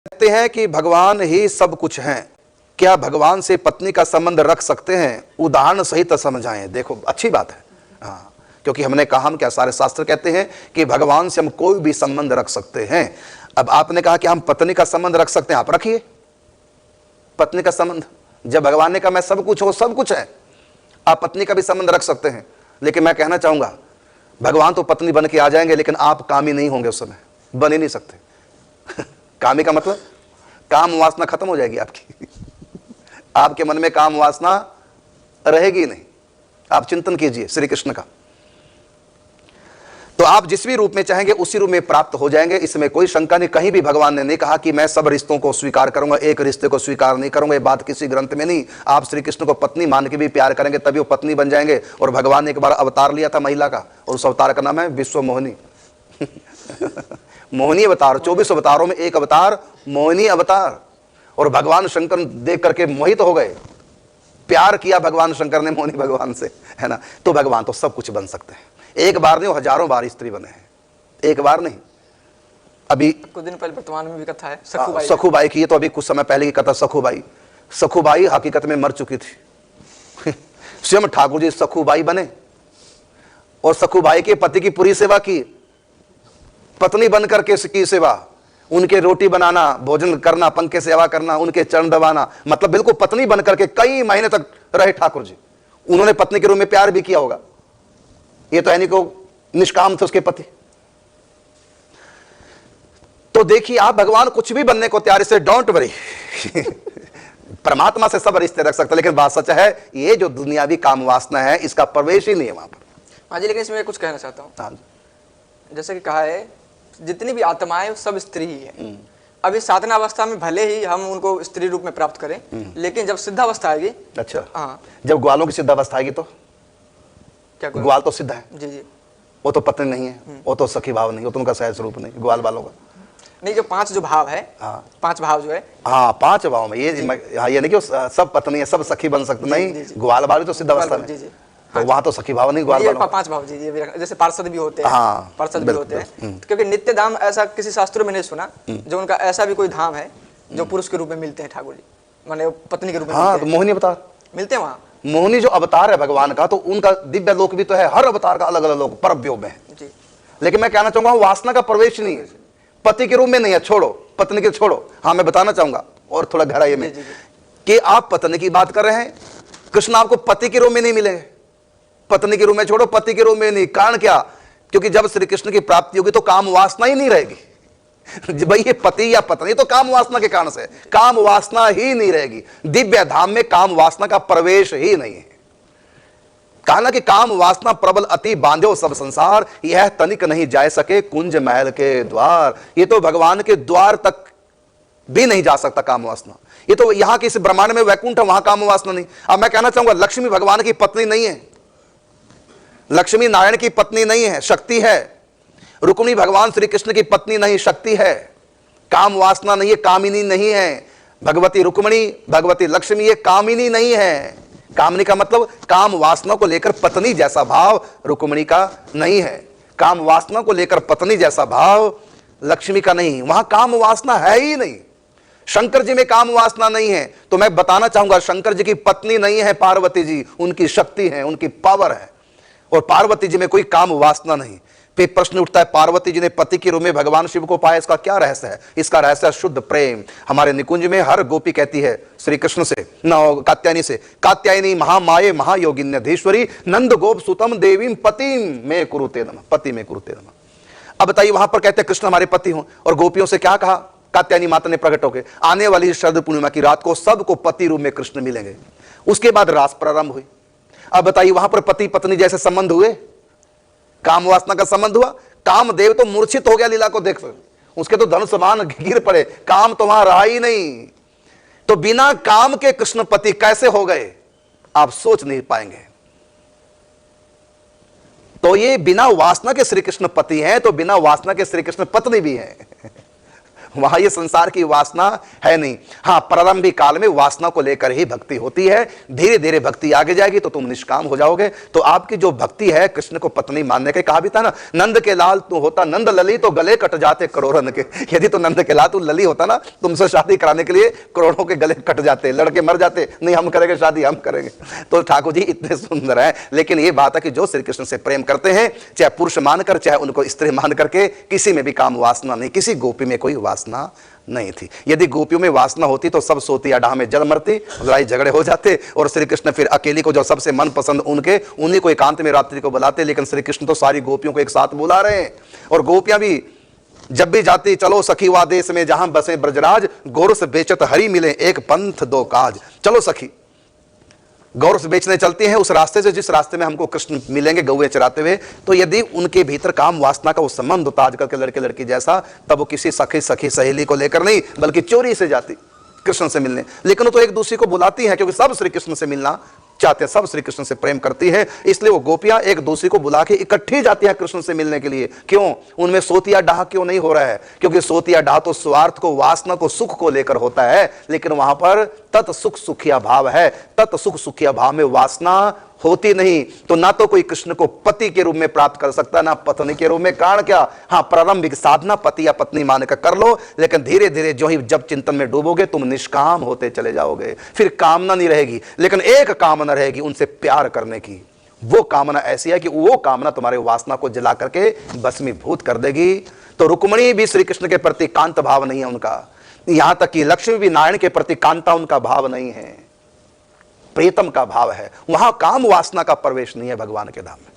कहते हैं कि भगवान ही सब कुछ हैं, क्या भगवान से पत्नी का संबंध रख सकते हैं? उदाहरण सहित समझाएं। देखो अच्छी बात है, हाँ, क्योंकि हमने कहा, हम क्या, सारे शास्त्र कहते हैं कि भगवान से हम कोई भी संबंध रख सकते हैं। अब आपने कहा कि हम पत्नी का संबंध रख सकते हैं, आप रखिए पत्नी का संबंध। जब भगवान ने कहा मैं सब कुछ हूं, सब कुछ है, आप पत्नी का भी संबंध रख सकते हैं। लेकिन मैं कहना चाहूंगा, भगवान तो पत्नी बन के आ जाएंगे, लेकिन आप कामी नहीं होंगे उस समय, बन ही नहीं सकते। कामी का मतलब काम वासना खत्म हो जाएगी आपकी। आपके मन में काम वासना रहेगी नहीं। आप चिंतन कीजिए श्री कृष्ण का, तो आप जिस भी रूप में चाहेंगे उसी रूप में प्राप्त हो जाएंगे, इसमें कोई शंका नहीं। कहीं भी भगवान ने नहीं कहा कि मैं सब रिश्तों को स्वीकार करूंगा, एक रिश्ते को स्वीकार नहीं करूंगा, ये बात किसी ग्रंथ में नहीं। आप श्री कृष्ण को पत्नी मान के भी प्यार करेंगे तभी वो पत्नी बन जाएंगे। और भगवान ने एक बार अवतार लिया था महिला का, और उस अवतार का नाम है विश्व मोहिनी। मोहिनी अवतार, 24 अवतारों में एक अवतार मोहिनी अवतार। और भगवान शंकर देख करके मोहित हो गए, प्यार किया भगवान शंकर ने मोहिनी भगवान से, है ना। तो भगवान तो सब कुछ बन सकते हैं, एक बार नहीं, हजारों बार स्त्री बने हैं, एक बार नहीं। अभी कुछ दिन पहले वर्तमान में भी कथा है सखुबाई की, तो अभी कुछ समय पहले की कथा सखुबाई हकीकत में मर चुकी थी। स्वयं ठाकुर जी सखुबाई बने और सखुबाई के पति की पूरी सेवा की, पत्नी बन करके की सेवा, उनके रोटी बनाना, भोजन करना, पंखे सेवा करना, उनके चरण दबाना, मतलब बिल्कुल पत्नी बन करके कई महीने तक रहे ठाकुर जी। उन्होंने पत्नी के रूप में प्यार भी किया होगा, ये तो यानी को निष्काम थे उसके पति। तो देखिए आप, भगवान कुछ भी बनने को तैयार, से डोंट वरी। परमात्मा से सब रिश्ते रख सकते, लेकिन बात सच है, ये जो दुनियावी काम वासना है इसका प्रवेश ही नहीं है वहां पर। हाँ जी, लेकिन इसमें कुछ कहना चाहता हूँ। हाँ, जैसे कि कहा है जितनी भी आत्माएं वो सब स्त्री ही है। अभी साधना अवस्था में भले ही हम उनको स्त्री रूप में प्राप्त करें, लेकिन जब सिद्धावस्था आएगी, अच्छा, हाँ, जब ग्वालों की सिद्धावस्था आएगी तो क्या ग्वाल तो सिद्ध है, जी जी, वो तो पत्नी नहीं है, वो तो सखी भाव नहीं, वो तो उनका सहज स्वरूप नहीं, ग्वाल वालों का नहीं। जो 5 जो भाव है, हाँ, 5 भाव जो है, हाँ 5 भाव में, ये हाँ, ये नहीं कि सब पत्नी है, सब सखी बन सकते, नहीं, ग्वाल वाले तो सिद्धावस्था में, तो वहां तो सखी भाव नहीं, ग्वाल वालों 5 भाव जी, जैसे पार्षद भी होते हैं, हाँ, पार्षद भी होते हैं, क्योंकि नित्य धाम ऐसा किसी शास्त्रों में नहीं सुना जो उनका ऐसा भी कोई धाम है जो पुरुष के रूप में मिलते हैं ठाकुर जी, माने पत्नी के रूप में। हाँ, तो मोहिनी अवतार मिलते हैं वहाँ। मोहिनी जो अवतार है भगवान का, तो उनका दिव्य लोक भी तो है, हर अवतार का अलग अलग लोक परव्योम में है जी। लेकिन मैं कहना चाहूंगा वासना का प्रवेश नहीं है, पति के रूप में नहीं है, छोड़ो पत्नी के छोड़ो। हाँ, मैं बताना चाहूंगा और थोड़ा गहराई में कि आप पत्नी की बात कर रहे हैं, कृष्ण आपको पति के रूप में नहीं मिले, पत्नी के रूप में छोड़ो, पति के रूप में नहीं। कारण क्या? क्योंकि जब श्री कृष्ण की प्राप्ति होगी तो काम वासना ही नहीं रहेगी। भाई ये पति या पत्नी तो काम वासना के कारण से, काम वासना ही नहीं रहेगी। दिव्य धाम में काम वासना का प्रवेश ही नहीं है। कहा ना कि काम वासना प्रबल अति बांधो सब संसार, यह तनिक नहीं जा सके कुंज महल के द्वार। ये तो भगवान के द्वार तक भी नहीं जा सकता काम वासना। ये तो यहां के इस ब्रह्मांड में वैकुंठ है, वहां काम वासना नहीं। अब मैं कहना चाहूंगा, लक्ष्मी भगवान की पत्नी नहीं है, लक्ष्मी नारायण की पत्नी नहीं है, शक्ति है। रुक्मिणी भगवान श्री कृष्ण की पत्नी नहीं, शक्ति है। काम वासना नहीं है, कामिनी नहीं है। भगवती रुक्मिणी, भगवती लक्ष्मी, ये कामिनी नहीं है। कामिनी का मतलब काम वासना को लेकर पत्नी जैसा भाव रुक्मिणी का नहीं है, काम वासना को लेकर पत्नी जैसा भाव लक्ष्मी का नहीं। वहां काम वासना है ही नहीं। शंकर जी में काम वासना नहीं है, तो मैं बताना चाहूंगा शंकर जी की पत्नी नहीं है पार्वती जी, उनकी शक्ति है, उनकी पावर है, और पार्वती जी में कोई काम वासना नहीं। फिर प्रश्न उठता है, पार्वती जी ने पति के रूप में भगवान शिव को पाया, इसका क्या रहस्य है? इसका रहस्य शुद्ध प्रेम। हमारे निकुंज में हर गोपी कहती है श्री कृष्ण से, न कात्यायनी से, कात्यायनी महामाये महायोगिन्यधीश्वरी नंद गोप सुतम देवीम पतिम में कुरुते नमः, पति में कुरुते नमः। अब बताइए, वहां पर कहते हैं कृष्ण हमारे पति हों, और गोपियों से क्या कहा कात्यायनी माता ने प्रकट होकर? आने वाली शरद पूर्णिमा की रात को सबको पति रूप में कृष्ण मिलेंगे। उसके बाद रास प्रारंभ हुई। अब बताइए, वहां पर पति पत्नी जैसे संबंध हुए, काम वासना का संबंध हुआ? कामदेव तो मूर्छित हो गया लीला को देख, उसके तो धन समान गिर पड़े, काम तो वहां रहा ही नहीं। तो बिना काम के कृष्ण पति कैसे हो गए, आप सोच नहीं पाएंगे। तो ये बिना वासना के श्री कृष्ण पति हैं, तो बिना वासना के श्री कृष्ण पत्नी भी हैं। वहां ये संसार की वासना है नहीं। हाँ, प्रारंभिक काल में वासना को लेकर ही भक्ति होती है, धीरे धीरे भक्ति आगे जाएगी तो तुम निष्काम हो जाओगे। तो आपकी जो भक्ति है कृष्ण को पत्नी मानने के, कहा भी था ना, नंद के लाल तू होता नंद लली तो गले कट जाते करोड़न के। यदि तो नंद के लाल तू लली होता ना, तुमसे शादी कराने के लिए करोड़ों के गले कट जाते, लड़के मर जाते, नहीं हम करेंगे शादी, हम करेंगे। तो ठाकुर जी इतने सुंदर हैं, लेकिन ये बात है कि जो श्री कृष्ण से प्रेम करते हैं, चाहे पुरुष मानकर चाहे उनको स्त्री मान करके, किसी में भी काम वासना नहीं, किसी गोपी में कोई वासना नहीं थी। यदि गोपियों में वासना होती तो सब सोती अडाह में जल मरती, लड़ाई झगड़े हो जाते, और श्री कृष्ण फिर अकेली को जो सबसे मनपसंद उनके, उन्हीं को एकांत में रात्रि को बुलाते। लेकिन श्री कृष्ण तो सारी गोपियों को एक साथ बुला रहे हैं, और गोपियां भी जब भी जाती, चलो सखी वा देश में जहां बसे ब्रजराज, गौरस बेचत हरि मिले एक पंथ दो काज। चलो सखी, गौरस बेचने चलती हैं उस रास्ते से जिस रास्ते में हमको कृष्ण मिलेंगे गौवे चराते हुए। तो यदि उनके भीतर काम वासना का वो संबंध होता आजकल के लड़के लड़की जैसा, तब वो किसी सखी सहेली को लेकर नहीं, बल्कि चोरी से जाती कृष्ण से मिलने। लेकिन वो तो एक दूसरे को बुलाती है, क्योंकि सब श्री कृष्ण से मिलना चाहते हैं, सब श्री कृष्ण से प्रेम करती है, इसलिए वो गोपियां एक दूसरे को बुला के इकट्ठी जाती है कृष्ण से मिलने के लिए। क्यों? उनमें सोतिया डाह क्यों नहीं हो रहा है? क्योंकि सोतिया डाह तो स्वार्थ को, वासना को, सुख को लेकर होता है, लेकिन वहां पर तत् सुख सुखिया भाव है। तत् सुख सुखिया भाव में वासना होती नहीं, तो ना तो कोई कृष्ण को पति के रूप में प्राप्त कर सकता, ना पत्नी के रूप में। कारण क्या? हाँ, प्रारंभिक साधना पति या पत्नी मानकर कर लो, लेकिन धीरे धीरे जो ही जब चिंतन में डूबोगे तुम निष्काम होते चले जाओगे। फिर कामना नहीं रहेगी, लेकिन एक कामना रहेगी, उनसे प्यार करने की। वो कामना ऐसी है कि वो कामना तुम्हारे वासना को जला करके भस्मीभूत कर देगी। तो रुक्मिणी भी श्री कृष्ण के प्रति कांत भाव नहीं है उनका, यहां तक कि लक्ष्मी भी नारायण के प्रति कांता उनका भाव नहीं है, प्रीतम का भाव है। वहां काम वासना का प्रवेश नहीं है भगवान के धाम में।